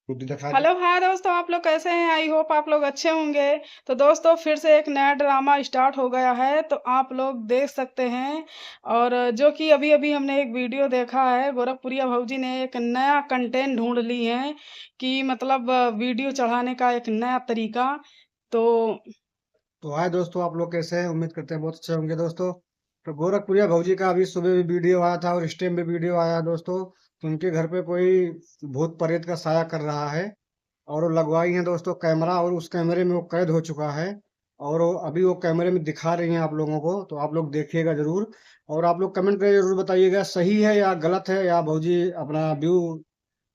बुद्धि दिखा दे। Hello hi दोस्तों, आप लोग कैसे हैं? आई होप आप लोग अच्छे होंगे। तो दोस्तों फिर से एक नया ड्रामा स्टार्ट हो गया है, तो आप लोग देख सकते हैं। और जो कि अभी अभी हमने एक वीडियो देखा है, गोरखपुरिया भौजी ने एक नया कंटेंट ढूंढ ली है कि मतलब वीडियो चढ़ाने का एक नया तरीका। तो तो हाय दोस्तों, आप लोग कैसे हैं? उम्मीद करते हैं बहुत अच्छे होंगे दोस्तों। तो गोरखपुरिया भौजी का अभी सुबह भी वीडियो आया था और इस टाइम भी वीडियो आया है दोस्तों। तो उनके घर पे कोई भूत प्रेत का साया कर रहा है। और वो लगवाई है दोस्तों कैमरा, और उस कैमरे में वो कैद हो चुका है। और वो अभी वो कैमरे में दिखा रही हैं आप लोगों को, तो आप लोग देखिएगा जरूर। और आप लोग कमेंट करके जरूर बताइएगा सही है या गलत है, या भौजी अपना व्यू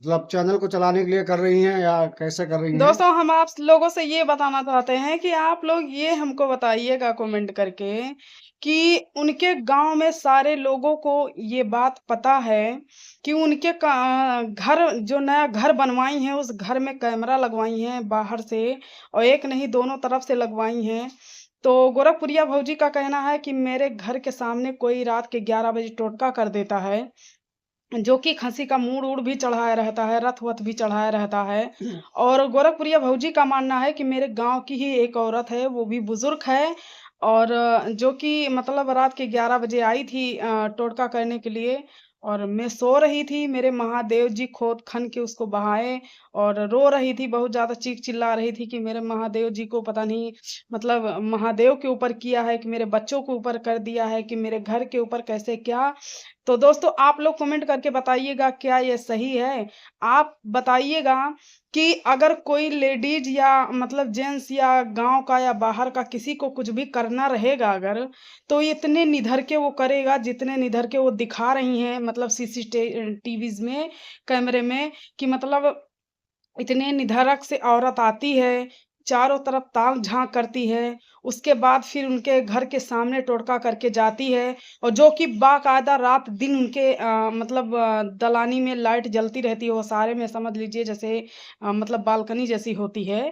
मतलब चैनल को चलाने के लिए कर रही हैं या कैसे कर रही हैं। दोस्तों हम आप लोगों से ये बताना चाहते हैं कि आप लोग ये हमको बताइएगा कमेंट करके कि उनके गांव में सारे लोगों को ये बात पता है कि उनके घर जो नया घर बनवाई हैं उस घर में कैमरा लगवाई हैं बाहर से, और एक नहीं दोनों तरफ से लगवाई हैं। तो गोरखपुरिया भौजी का कहना है कि मेरे घर के सामने कोई रात के 11 बजे टोटका कर देता है, जो कि खसी का मूड़-वूड़ भी चढ़ाया रहता है, रथ-वथ भी चढ़ाया रहता है। और गोरखपुरिया भौजी का मानना है कि मेरे गाँव की ही एक औरत है, वो भी बुज़ुर्ग है, और जो कि मतलब रात के 11 बजे आई थी टोटका करने के लिए। और मैं सो रही थी, मेरे महादेव जी खोद-खन के उसको बहाए और रो रही थी, बहुत ज़्यादा चीख-चिल्ला रही थी कि मेरे महादेव जी को पता नहीं मतलब महादेव के ऊपर किया है कि मेरे बच्चों के ऊपर कर दिया है कि मेरे घर के ऊपर कैसे क्या। तो दोस्तों आप लोग कमेंट करके बताइएगा क्या ये सही है? आप बताइएगा कि अगर कोई लेडीज़ या मतलब जेंट्स या गाँव का या बाहर का किसी को कुछ भी करना रहेगा अगर, तो इतने निधर के वो करेगा जितने निधर के वो दिखा रही हैं मतलब टीवीज़ में, कैमरे में, कि मतलब इतने निधड़क से औरत आती है, चारों तरफ ताक-झाँक करती है, उसके बाद फिर उनके घर के सामने टोटका करके जाती है, और जो कि बाकायदा रात-दिन उनके मतलब दलानी में लाइट जलती रहती है, वो सारे में समझ लीजिए जैसे मतलब बालकनी जैसी होती है।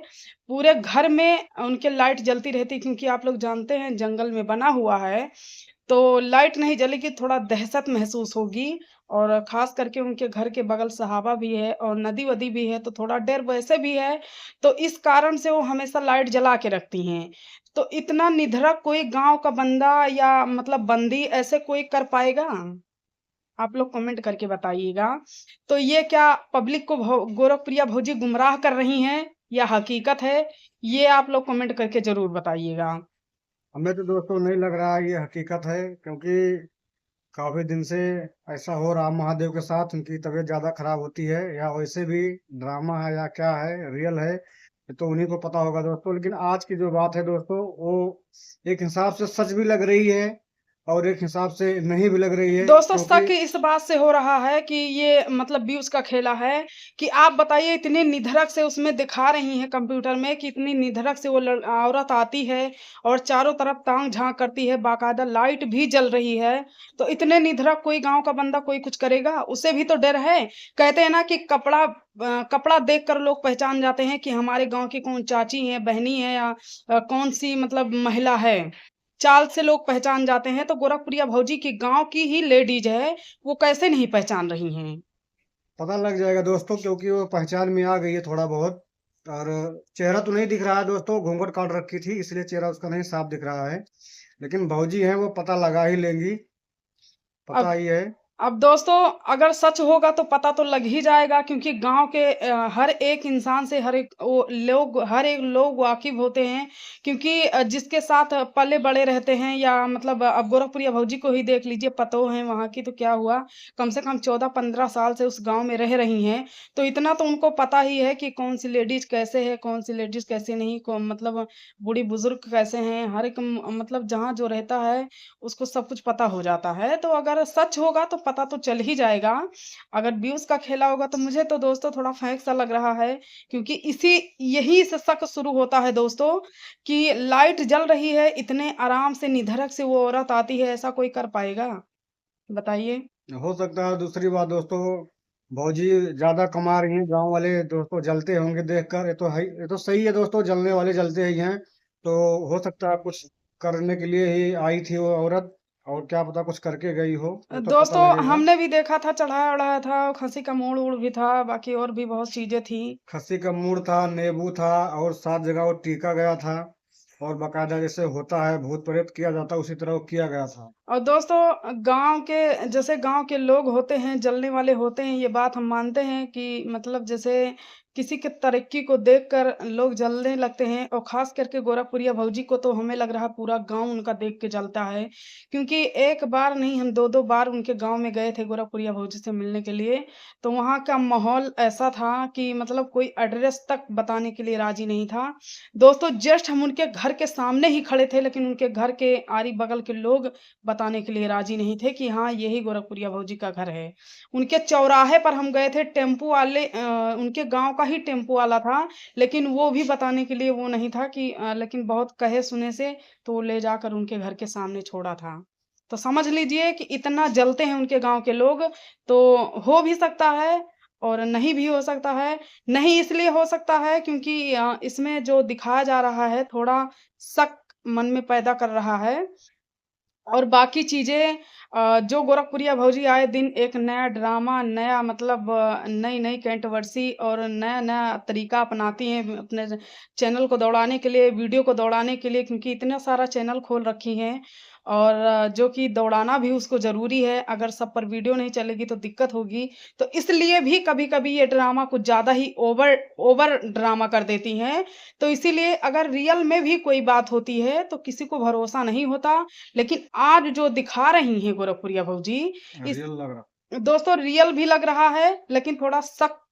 पूरे घर में उनके लाइट जलती रहती है, क्योंकि आप लोग जानते हैं जंगल में बना हुआ है, तो लाइट नहीं जलेगी, थोड़ा दहशत महसूस होगी। और ख़ास करके उनके घर के बगल सहाबा भी है और नदी-वदी भी है, तो थोड़ा डर वैसे भी है, तो इस कारण से वो हमेशा लाइट जला के रखती हैं। तो इतना निधड़क कोई गाँव का बंदा या मतलब बंदी ऐसे कोई कर पाएगा? आप लोग कमेंट करके बताइएगा। तो ये क्या पब्लिक को गोरखप्रिया भौजी गुमराह कर रही हैं या हकीकत है? ये आप लोग कमेंट करके ज़रूर बताइएगा। हमें तो दोस्तों नहीं लग रहा है ये हकीकत है, क्योंकि काफी दिन से ऐसा हो रहा महादेव के साथ। उनकी तबीयत ज्यादा खराब होती है, या वैसे भी ड्रामा है या क्या है, रियल है, ये तो उन्हीं को पता होगा दोस्तों। लेकिन आज की जो बात है दोस्तों, वो एक हिसाब से सच भी लग रही है और एक हिसाब से नहीं भी लग रही है, दोस्तों क्योंकि शक इस बात से हो रहा है कि ये मतलब व्यूज़ का खेला है, कि आप बताइए इतने निधड़क से उसमें दिखा रही हैं कंप्यूटर में कि इतनी निधड़क से वो औरत आती है और चारों तरफ ताक-झाँक करती है, बाकायदा लाइट भी जल रही है। तो इतने निधड़क कोई गाँव का बंदा कोई कुछ करेगा? उसे भी तो डर है। कहते हैं ना कि कपड़ा देखकर लोग पहचान जाते हैं कि हमारे गाँव की कौन चाची है, बहनी है या कौन-सी मतलब महिला है। चाल से लोग पहचान जाते हैं, तो गोरखप्रिया भौजी की गाँव की ही लेडीज़ है, वो कैसे नहीं पहचान रही हैं? पता लग जाएगा दोस्तों, क्योंकि वो पहचान में आ गई है थोड़ा बहुत। और चेहरा तो नहीं दिख रहा है दोस्तों, घूंघट काट रखी थी इसलिए चेहरा उसका नहीं साफ दिख रहा है। लेकिन भौजी हैं, वो पता लगा ही लेंगी, पता अब ही है। अब दोस्तों अगर सच होगा तो पता तो लग ही जाएगा, क्योंकि गाँव के हर एक इंसान से हर एक लोग वाकिफ़ होते हैं, क्योंकि जिसके साथ पले-बड़े रहते हैं या मतलब अब गोरखपुरिया भौजी को ही देख लीजिए, पतोह हैं वहाँ की, तो क्या हुआ, कम से कम 14-15 साल से उस गाँव में रह रही हैं, तो इतना तो उनको पता ही है कि कौन-सी लेडीज़ कैसे है, कौन-सी लेडीज़ कैसे नहीं, को मतलब बूढ़ी-बुज़ुर्ग कैसे हैं, हर एक मतलब जहाँ जो रहता है उसको सब कुछ पता हो जाता है। तो अगर सच होगा तो पता तो चल ही जाएगा। अगर व्यूज़ का खेला होगा तो मुझे तो दोस्तों थोड़ा फेक सा लग रहा है, क्योंकि यही से शक शुरू होता है दोस्तों कि लाइट जल रही है, इतने आराम से निधड़क से वो औरत आती है, ऐसा कोई कर पाएगा? बताइए। हो सकता है दूसरी बात दोस्तों, भौजी ज्यादा कमा रही हैं, गांव वाले दोस्तों जलते होंगे देखकर। ये तो है, ये तो सही है दोस्तों, जलने वाले जलते ही हैं। तो हो सकता है कुछ करने के लिए ही आई थी वो औरत। और क्या पता कुछ करके गई हो, वो तो पता दोस्तों लगेगा। हमने भी देखा था, चढ़ाया-वढ़ाया था, खस्सी का मूड़-वूड़ भी था, बाकी और भी बहुत चीज़ें थी। खस्सी का मूड़ था, नींबू था और 7 जगह वो टीका गया था और बाकायदा जैसे होता है भूत प्रेत किया जाता है उसी तरह वो किया गया था। और दोस्तों गाँव के जैसे गाँव के लोग होते हैं, जलने वाले होते हैं, ये बात हम मानते हैं कि मतलब जैसे किसी के तरक्की को देखकर लोग जलने लगते हैं और ख़ास करके गोरखपुरिया भौजी को तो हमें लग रहा पूरा गाँव उनका देख के जलता है। क्योंकि एक बार नहीं हम 2-2 बार उनके गाँव में गए थे गोरखपुरिया भौजी से मिलने के लिए, तो वहाँ का माहौल ऐसा था कि मतलब कोई एड्रेस तक बताने के लिए राज़ी नहीं था। दोस्तों जस्ट हम उनके घर के सामने ही खड़े थे, लेकिन उनके घर के आरी-बगल के लोग बताने के लिए राज़ी नहीं थे कि हाँ, यही गोरखपुरिया भौजी का घर है। उनके चौराहे पर हम गए थे, टेम्पो वाले उनके गाँव का ही टेम्पो वाला था, लेकिन वो भी बताने के लिए वो नहीं था कि लेकिन बहुत कहे-सुने से तो वो ले जाकर उनके घर के सामने छोड़ा था। तो समझ लीजिए कि इतना जलते हैं उनके गाँव के लोग, तो हो भी सकता है और नहीं भी हो सकता है। नहीं इसलिए हो सकता है क्योंकि इसमें जो दिखाया जा रहा है थोड़ा शक मन में पैदा कर रहा है। और बाकी चीज़ें जो गोरखपुरिया भौजी आए दिन एक नया ड्रामा, नया मतलब नई-नई कंट्रोवर्सी और नया-नया तरीका अपनाती हैं अपने चैनल को दौड़ाने के लिए, वीडियो को दौड़ाने के लिए क्योंकि इतना सारा चैनल खोल रखी हैं और जो कि दौड़ाना भी उसको ज़रूरी है, अगर सब पर वीडियो नहीं चलेगी तो दिक्कत होगी। तो इसलिए भी कभी-कभी ये ड्रामा कुछ ज़्यादा ही ओवर ओवर ड्रामा कर देती हैं। तो इसीलिए अगर रियल में भी कोई बात होती है, तो किसी को भरोसा नहीं होता लेकिन आज जो दिखा रही हैं गोरखपुरिया भौजी, इस रियल लग रहा। दोस्तों रियल भी लग रहा है, लेकिन थोड़ा शक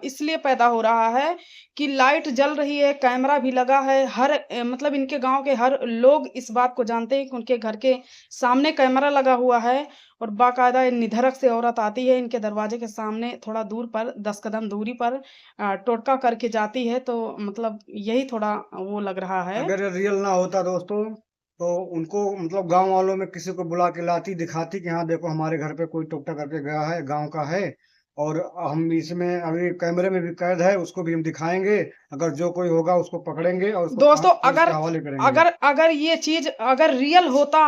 इसलिए पैदा हो रहा है कि लाइट जल रही है, कैमरा भी लगा है, मतलब इनके गाँव के हर लोग इस बात को जानते हैं कि उनके घर के सामने कैमरा लगा हुआ है और बाकायदा ये निधड़क से औरत आती है, इनके दरवाजे के सामने थोड़ा दूर पर 10 कदम दूरी पर टोटका करके जाती है, तो मतलब यही थोड़ा वो लग रहा है। अगर ये रियल ना होता दोस्तों, तो उनको मतलब गाँव वालों में किसी को बुला के लाती, दिखाती कि हाँ देखो हमारे घर पे कोई टोकटा करके गया है, गाँव का है और हम इसमें अभी कैमरे में भी कैद है, उसको भी हम दिखाएँगे। अगर जो कोई होगा उसको पकड़ेंगे और उसको दोस्तों पुलिस के अगर हवाले करेंगे। अगर अगर ये चीज़ अगर रियल होता,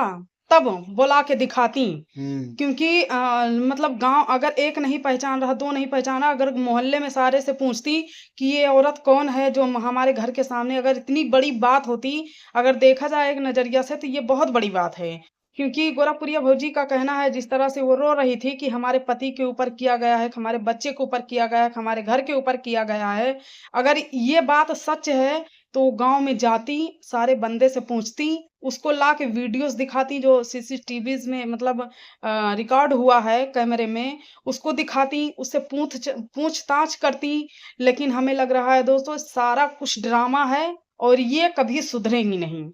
तब बुला के दिखातीं। हुँ। क्योंकि मतलब गाँव अगर एक नहीं पहचान रहा, 2 नहीं पहचाना, अगर मोहल्ले में सारे से पूछती कि ये औरत कौन है जो हमारे घर के सामने अगर इतनी बड़ी बात होती, अगर देखा जाए एक नज़रिया से तो ये बहुत बड़ी बात है। क्योंकि गोरखपुरिया भौजी का कहना है जिस तरह से वो रो रही थी कि हमारे पति के ऊपर किया गया है, हमारे बच्चे के ऊपर किया गया है, हमारे घर के ऊपर किया गया है। अगर ये बात सच है तो गाँव में जाती, सारे बंदे से पूछती, उसको ला के वीडियोज़ दिखाती जो सीसीटीवीज़ में मतलब रिकॉर्ड हुआ है कैमरे में, उसको दिखाती, उससे पूछताछ करती। लेकिन हमें लग रहा है दोस्तों सारा कुछ ड्रामा है और ये कभी सुधरेंगी नहीं।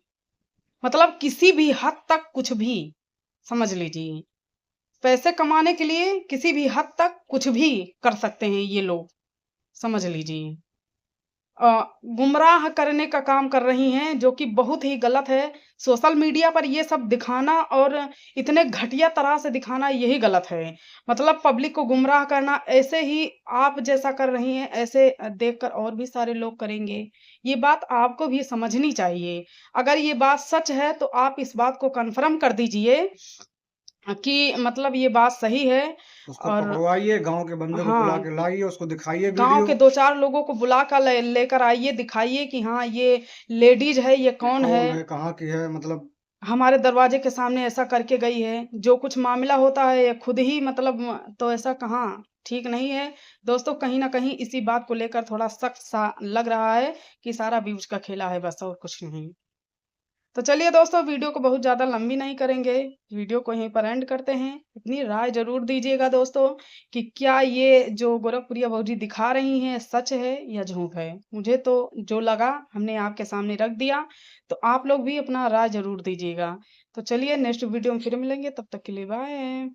मतलब किसी भी हद तक कुछ भी, समझ लीजिए। पैसे कमाने के लिए किसी भी हद तक कुछ भी कर सकते हैं ये लोग, समझ लीजिए। गुमराह करने का काम कर रही हैं, जो कि बहुत ही गलत है। सोशल मीडिया पर ये सब दिखाना और इतने घटिया तरह से दिखाना यही गलत है। मतलब पब्लिक को गुमराह करना ऐसे ही आप जैसा कर रही हैं, ऐसे देखकर और भी सारे लोग करेंगे। ये बात आपको भी समझनी चाहिए। अगर ये बात सच है, तो आप इस बात को कन्फर्म कर दीजिए कि मतलब ये बात सही है उसको और पकड़वाइए, गाँव के बंदे को बुला हाँ। के लाइए, उसको दिखाइए गाँव के वीडियो। 2-4 लोगों को बुला कर लेकर आइए, दिखाइए कि हाँ, ये लेडीज़ है, ये ये कौन कौन है, है, कहाँ की है मतलब। हमारे दरवाजे के सामने ऐसा करके गई है। जो कुछ मामला होता है, ये खुद ही मतलब तो ऐसा कहाँ ठीक नहीं है। दोस्तों, कहीं न कहीं इसी बात को लेकर थोड़ा सख्त सा लग रहा है कि सारा व्यूज़ का खेला है बस और कुछ नहीं। तो चलिए दोस्तों वीडियो को बहुत ज़्यादा लंबी नहीं करेंगे, वीडियो को यहीं पर एंड करते हैं। अपनी राय ज़रूर दीजिएगा दोस्तों कि क्या ये जो गोरखपुरिया भौजी दिखा रही हैं सच है या झूठ है? मुझे तो जो लगा हमने आपके सामने रख दिया, तो आप लोग भी अपना राय ज़रूर दीजिएगा। तो चलिए नेक्स्ट वीडियो में फिर मिलेंगे, तब तक के लिए बाय।